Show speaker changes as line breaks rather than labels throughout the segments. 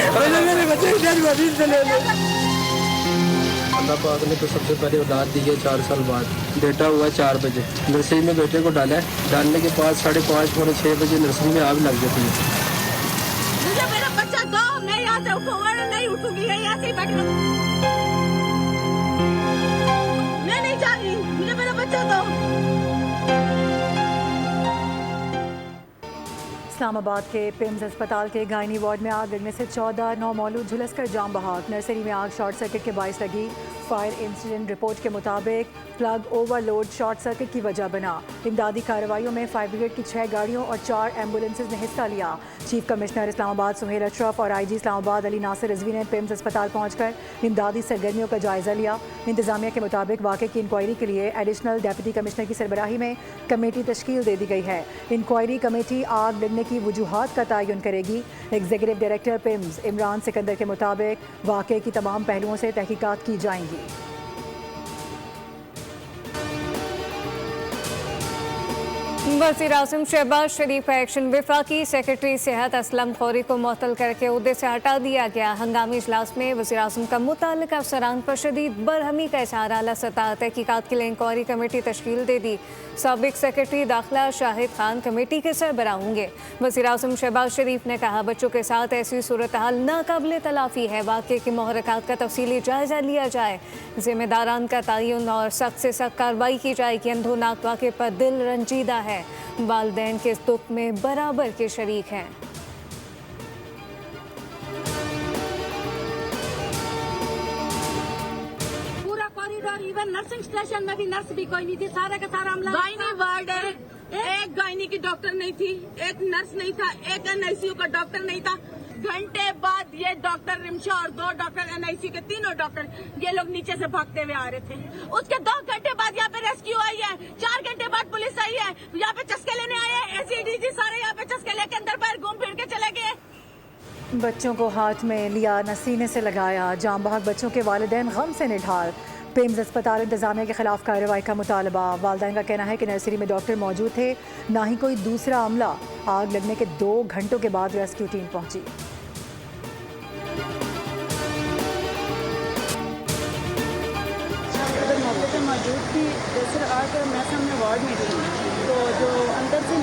मेरे बच्चे अल्लाह पाक ने तो सबसे पहले औलाद दी है 4 साल बाद। बेटा हुआ 4 बजे, नर्सरी में बेटे को डाला है। डालने के बाद 5:30 पौने 6 बजे नर्सरी में आग लग जाती है।
मुझे मेरा बच्चा दो, मैं यहाँ से उठूंगा नहीं उठूंगी, यहाँ से ही बैठी मैं नहीं जा रही, मुझे मेरा बच्चा दो।
इस्लामाबाद के पिम्स अस्पताल के गायनी वार्ड में आग लगने से 14 नौमौलूद झुलसकर जाम बहाक। नर्सरी में आग शॉर्ट सर्किट के बायस लगी। फायर इंसिडेंट रिपोर्ट के मुताबिक प्लग ओवरलोड शॉर्ट सर्किट की वजह बना। इमदादी कार्रवाइयों में फायर ब्रिगेड की 6 गाड़ियों और 4 एम्बुलेंसेज ने हिस्सा लिया। चीफ कमिश्नर इस्लामाबाद सुहेल अशरफ और IG इस्लामाबाद अली नासिर रिजवी ने पिम्स अस्पताल पहुंचकर इमदादी सरगर्मियों का जायजा लिया। इंतजामिया के मुताबिक वाक़े की इंक्वायरी के लिए एडिशनल डिप्टी कमिश्नर की सरबराही में कमेटी तश्कील दे दी गई है। इंक्वायरी कमेटी आग लगने की वजूहात का तयन करेगी। Executive director PIMS Imran Sikandar के मुताबिक वाक़े की तमाम पहलुओं से तहकीकात की जाएंगी।
वज़ीर आज़म शहबाज शरीफ का एक्शन। वफाकी सेक्रेटरी सेहत असलम खौरी को मुअत्तल करके उहदे से हटा दिया गया। हंगामी इजलास में वज़ीर आज़म का मुताल्लिक़ अफसरान पर शदीद बरहमी का इज़हार। आला सतह तहकीकात के लिए इंक्वायरी कमेटी तश्कील दे दी। साबिक सेक्रेटरी दाखिला शाहिद खान कमेटी के सरबराह होंगे। वज़ीर आज़म शहबाज शरीफ ने कहा, बच्चों के साथ ऐसी सूरत हाल नाकाबिल तलाफ़ी है। वाक़े के महरक़ात का तफसीली जायज़ा लिया जाए, ज़िम्मेदारान का तयन और सख्त से सख्त कार्रवाई की जाएगी। अंधोनाक वाक़े पर दिल रंजीदा है। वालिदैन के इस दुख में बराबर के शरीक हैं।
पूरा कॉरिडोर, इवन नर्सिंग स्टेशन में भी नर्स भी कोई नहीं थी, सारा का सारा अमला। गायनी वार्ड है, एक गायनी की डॉक्टर नहीं थी, एक नर्स नहीं था, एक NICU का डॉक्टर नहीं था। घंटे बाद ये डॉक्टर रिमशा और 2 डॉक्टर NICU के, तीनों डॉक्टर ये लोग नीचे से भागते हुए आ रहे थे। उसके 2 घंटे बाद यहाँ पे रेस्क्यू आई है, 4 घंटे बाद पुलिस आई है, यहाँ पे चस्के लेने आए हैं। ACDC सारे यहाँ पे चस्के लेके अंदर बाहर घूम फिर के चले गए।
बच्चों को हाथ में लिया, न सीने से लगाया। जाम बहक बच्चों के वालिदैन गम से निढाल। पिम्स अस्पताल इंतजामिया के खिलाफ कार्रवाई का मुतालबा। वालिदैन का कहना है कि नर्सरी में डॉक्टर मौजूद थे, ना ही कोई दूसरा अमला। आग लगने के 2 घंटों के बाद रेस्क्यू टीम पहुंची।
मौके पर मौजूद थी। जैसे आकर मैं सामने वार्ड में थी, तो जो अंदर से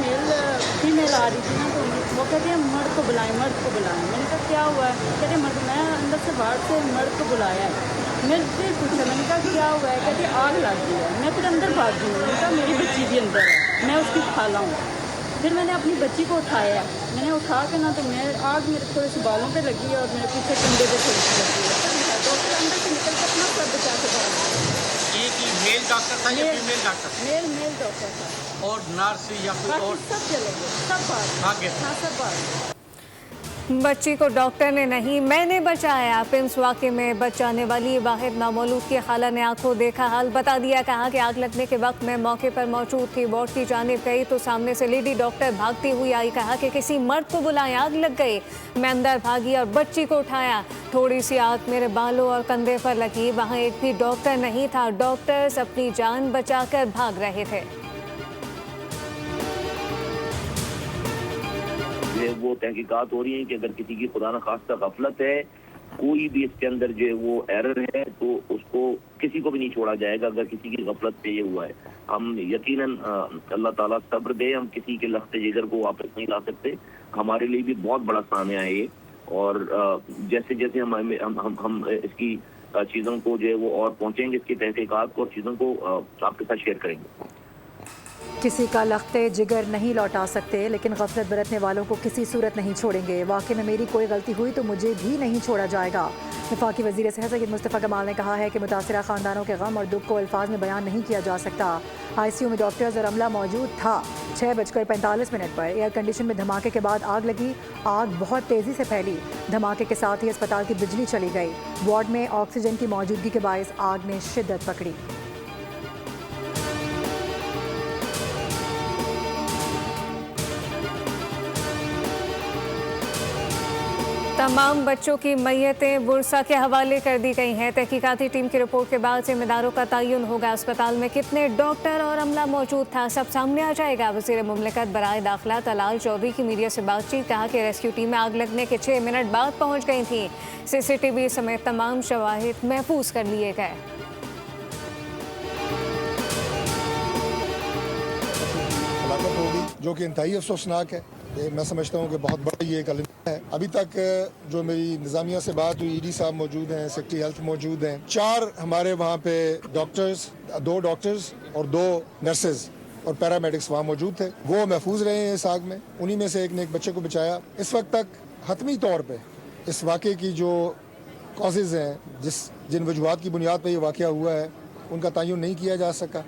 फीमेल आ रही थी ना, तो वो कहते हैं मर्द को बुलाएं, मर्द को बुलाएं। मैंने कहा क्या हुआ है? कहते मर्द, मैं अंदर से वार्ड से मर्द को बुलाया है। मैंने फिर पूछा, मैंने कहा क्या हुआ है? कहते आग लग गई है। मैं फिर अंदर भाग गई। मैंने कहा मेरी बच्ची भी अंदर है, मैं उसकी खाला हूँ। फिर मैंने अपनी बच्ची को उठाया, मैंने उठा के ना, तो मैं आग मेरे थोड़े से बालों पे लगी और मेरे पीछे कंधे पे थोड़ी सी लगी है। डॉक्टर अंदर से निकल के अपना सर बचा के बाहर।
एक ही मेल डॉक्टर था या फीमेल डॉक्टर?
मेल डॉक्टर था।
और नर्स या कोई और?
सब चले गए, सब भाग गए। हाँ, सब भाग।
बच्ची को डॉक्टर ने नहीं, मैंने बचाया। पिम्स वाक़े में बच जाने वाली वाहिद नामौलूद की खाला ने आंखों देखा हाल बता दिया। कहा कि आग लगने के वक्त मैं मौके पर मौजूद थी। वार्ड की जानिब गई तो सामने से लेडी डॉक्टर भागती हुई आई। कहा कि किसी मर्द को बुलाएं, आग लग गई। मैं अंदर भागी और बच्ची को उठाया। थोड़ी सी आग मेरे बालों और कंधे पर लगी। वहाँ एक भी डॉक्टर नहीं था। डॉक्टर्स अपनी जान बचाकर भाग रहे थे।
वो तहकीकात हो रही है कि अगर किसी की खुदा न खास्ता गफलत है, कोई भी इसके अंदर जो है वो एरर है, तो उसको किसी को भी नहीं छोड़ा जाएगा। अगर किसी की गफलत पे ये हुआ है, हम यकीनन अल्लाह ताला सब्र दे, हम किसी के लख्ते जिगर को वापस नहीं ला सकते। हमारे लिए भी बहुत बड़ा सामना है ये। और जैसे जैसे हम इसकी चीज़ों को जो है वो और पहुँचेंगे, इसकी तहकीकात को और चीज़ों को आपके साथ शेयर करेंगे।
किसी का लख्ते जिगर नहीं लौटा सकते, लेकिन गफलत बरतने वालों को किसी सूरत नहीं छोड़ेंगे। वाकई में मेरी कोई गलती हुई तो मुझे भी नहीं छोड़ा जाएगा। वफाकी वज़ीर सेहत सैयद मुस्तफ़ा कमाल ने कहा है कि मुतासरा ख़ानदानों के गम और दुख को अल्फाज में बयान नहीं किया जा सकता। ICU में डॉक्टर्स और अमला मौजूद था। 6:45 पर एयर कंडीशन में धमाके के बाद आग लगी। आग बहुत तेज़ी से फैली। धमाके के साथ ही अस्पताल की बिजली चली गई। वार्ड में ऑक्सीजन की मौजूदगी के बायस आग ने शिद्दत पकड़ी।
तमाम बच्चों की मैयतें बुरसा के हवाले कर दी गई हैं। तहकीकाती टीम की रिपोर्ट के बाद जिम्मेदारों का तयन होगा। अस्पताल में कितने डॉक्टर और अमला मौजूद था, सब सामने आ जाएगा। वज़ीर मुमलिकत बराए दाखिला तलाल चौधरी की मीडिया से बातचीत, कहा कि रेस्क्यू टीमें आग लगने के 6 मिनट बाद पहुंच गई थी। CCTV समेत तमाम शवाहिद महफूज कर लिए गए।
हलाकत होगी जो कि इंतहाई अफसोसनाक है। मैं समझता हूँ कि बहुत बड़ा ये एक अलमिया है। अभी तक जो मेरी इंतजामिया से बात हुई, ED साहब मौजूद हैं, सेक्रेटरी हेल्थ मौजूद हैं, 4 हमारे वहाँ पे डॉक्टर्स, 2 डॉक्टर्स और 2 नर्सेज और पैरामेडिक्स वहाँ मौजूद थे। वो महफूज रहे हैं इस आग में। उन्हीं में से एक ने एक बच्चे को बचाया। इस वक्त तक हतमी तौर पर इस वाक़े की जो कॉजेज़ हैं, जिन वजूहात की बुनियाद पर यह वाक़या हुआ है, उनका तयन नहीं किया जा सका।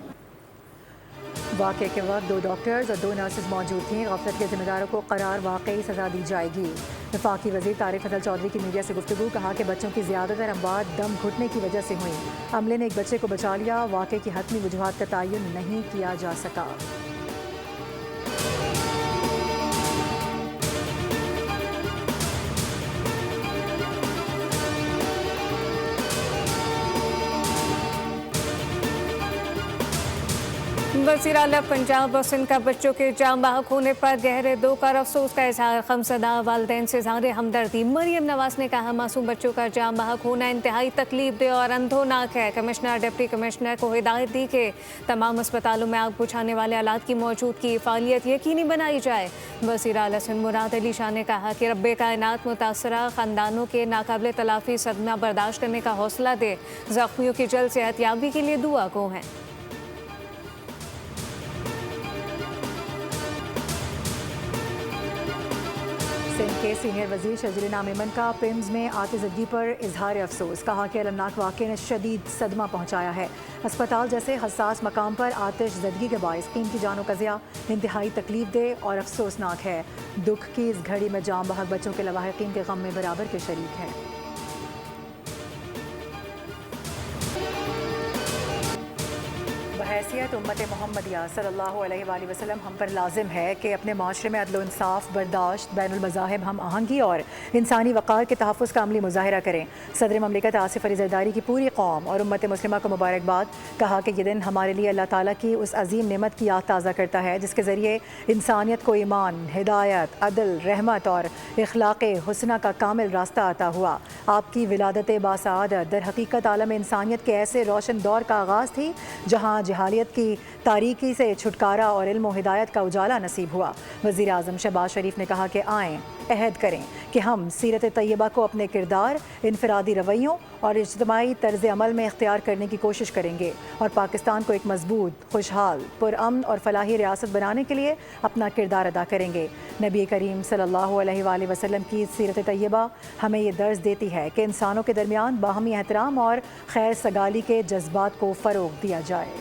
वाक़े के वक्त 2 डॉक्टर्स और 2 नर्सेज मौजूद थीं। गफलत के जिम्मेदारों को करार वाकई सज़ा दी जाएगी। वफाकी वज़ीर तारिक फजल चौधरी की मीडिया से गुफ्तगू, कहा कि बच्चों की ज़्यादातर अमवात दम घुटने की वजह से हुई। अमले ने एक बच्चे को बचा लिया। वाक़े की हतमी वजूहात का तयन नहीं किया जा सका।
वज़ीर आला पंजाब और सिंध का बच्चों के जाम बहक होने पर गहरे दुख और अफसोस का इजहार। ख़मसदा वालिदैन से इज़हार हमदर्दी। मरियम नवाज ने कहा, मासूम बच्चों का जाम बहक होना इंतहाई तकलीफदेह और अंधोनाक है। कमिश्नर डिप्टी कमिश्नर को हिदायत दी कि तमाम अस्पतालों में आग बुझाने वाले आलात की मौजूदगी फ़ालियत यकीनी बनाई जाए। वज़ीर आला सिंध मुराद अली शाह ने कहा कि रब्बे कायनात मुतासरा ख़ानदानों के नाकाबिल तलाफ़ी सदमा बर्दाश्त करने का हौसला दे। ज़ख्मियों की जल्द सेहतयाबी के लिए दुआ को हैं।
सिंध के सीनियर वजीर शजरी नामेमन का पिम्स में आतिज़गी पर इजहार अफसोस, कहा कि अलमनाक वाक़े ने शदीद सदमा पहुँचाया है। अस्पताल जैसे हसास मकाम पर आतिश ज़दगी के बायस कीमती जानों का ज़िया इंतहाई तकलीफदेह और अफसोसनाक है। दुख की इस घड़ी में जाम बहक बच्चों के लवाहिकीन के गम में बराबर के शरीक हैं। हैसियत उम्मत मोहम्मदिया सल्लल्लाहु अलैहि वसल्लम हम पर लाजिम है कि अपने माशरे में अदल इंसाफ, बर्दाश्त, बैनुल मज़ाहिब, हम आहंगी और इंसानी वक़ार के तहफ़्फ़ुज़ का अमली मुज़ाहिरा करें। सदर ममलिकत आसिफ अली ज़रदारी की पूरी कौम और उम्मत मुस्लिमा को मुबारकबाद। कहा कि ये दिन हमारे लिए अल्लाह ताला की उस अजीम नेमत की याद ताज़ा करता है जिसके ज़रिए इंसानियत को ईमान, हिदायत, अदल, रहमत और इखलाक़ हुस्ना का कामिल रास्ता अता हुआ। आपकी विलादत बासआदत दर हकीकत आलम इंसानियत के ऐसे रोशन दौर का आगाज़ थी जहाँ जहालियत की तारीकी से छुटकारा और इल्म और हिदायत का उजाला नसीब हुआ। वज़ीर आज़म शहबाज शरीफ ने कहा कि आएँ अहद करें कि हम सीरत तैयबा को अपने किरदार, इनफरादी रवैयों और इज्तिमाई तर्ज़ अमल में इख्तियार करने की कोशिश करेंगे और पाकिस्तान को एक मजबूत, खुशहाल, पुरअमन और फलाही रियासत बनाने के लिए अपना किरदार अदा करेंगे। नबी करीम सल्लल्लाहु अलैहि वसल्लम की सीरत तैयबा हमें ये दर्ज देती है कि इंसानों के दरमियान बाहमी एहतराम और खैर सगाली के जज्बात को फ़रोग़ दिया जाए।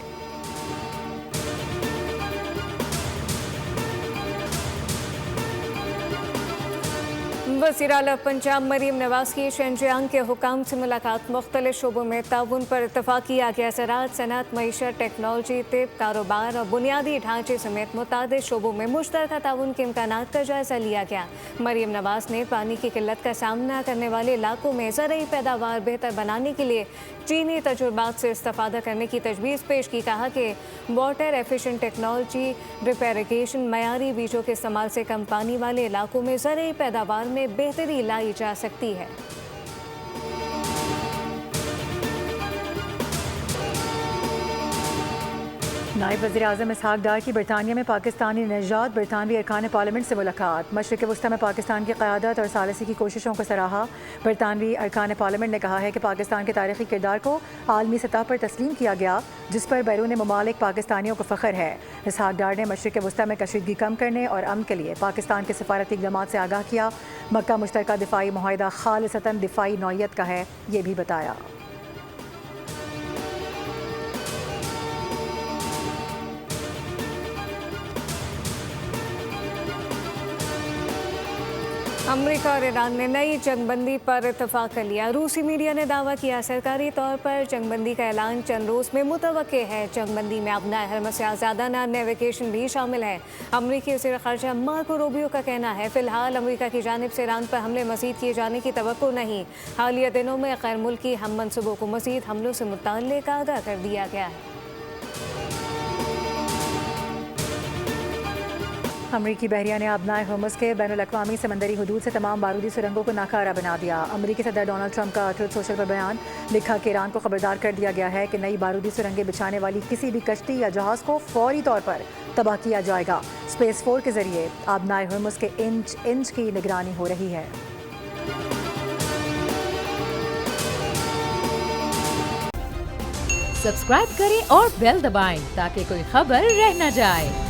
वज़ीर आला पंजाब मरीम नवाज की शिनजियांग के हुकाम से मुलाकात। मुख्तलिफ शोबों में ताउन पर इत्तफाक किया गया। ज़राअत, सनअत, मईशत, टेक्नोलॉजी, तिब, कारोबार और बुनियादी ढांचे समेत मुतादिद शोबों में मुश्तरका ताउन के इम्कानात का जायज़ा लिया गया। मरीम नवाज ने पानी की किल्लत का सामना करने वाले इलाकों में ज़रूरी पैदावार बेहतर बनाने के लिए चीनी तजुर्बात से इस्तेफादा करने की तजवीज़ पेश की। कहा कि water efficient technology, drip irrigation, मयारी बीजों के इस्तेमाल से कम पानी वाले इलाकों में ज़रूरी पैदावार में बेहतरी लाई जा सकती है।
नायब वज़ीर आज़म इसहाक डार की बरतानिया में पाकिस्तानी नजात बरतानवी अरकान पार्लियामेंट से मुलाकात। मशरिक़ वस्ता में पाकिस्तान की क़यादत और सालसी की कोशिशों को सराहा। बरतानवी अरकान पार्लियामेंट ने कहा है कि पाकिस्तान के तारीख़ी किरदार को आलमी सतह पर तस्लीम किया गया जिस पर बैरून ममालिक पाकिस्तानियों को फ़ख्र है। इसहाक डार ने मशरिक़ वस्ता में कशीदगी कम करने और अमन के लिए पाकिस्तान के सफारती इक़दामात से आगाह किया। मक्का मुश्तरका दिफ़ाई मुआहिदा खालिसतन दिफ़ाई नौइयत का है, ये भी बताया।
अमेरिका और ईरान ने नई जंगबंदी पर इत्तेफाक कर लिया। रूसी मीडिया ने दावा किया सरकारी तौर पर जंगबंदी का ऐलान चंद रोज में मुतवक्के है। जंगबंदी में अपना हरमस आज़ादा नेविगेशन भी शामिल है। अमरीकी वज़ीर ख़ारजा मार्को रूबियो का कहना है फिलहाल अमरीका की जानिब से ईरान पर हमले मज़ीद किए जाने की तवक्को नहीं। हालिया दिनों में गैर मुल्की हम मनसूबों को मज़ीद हमलों से मुतल्लिक़ आगाह कर दिया गया है।
अमरीकी बहरिया ने अपनाए हुर्मुज़ के बैनुल-अक़वामी समंदरी हदूद से तमाम बारूदी सुरंगों को नाकारा बना दिया। अमरीकी सदर डोनाल्ड ट्रंप का ट्रुथ सोशल पर बयान लिखा कि ईरान को खबरदार कर दिया गया है कि नई बारूदी सुरंगें बिछाने वाली किसी भी कश्ती या जहाज़ को फौरी तौर पर तबाह किया जाएगा। स्पेस फोर्स के जरिए अपनाए हुर्मुज़ के इंच इंच की निगरानी हो रही है।
सब्सक्राइब करें और बेल दबाएं ताकि कोई खबर रह न जाए।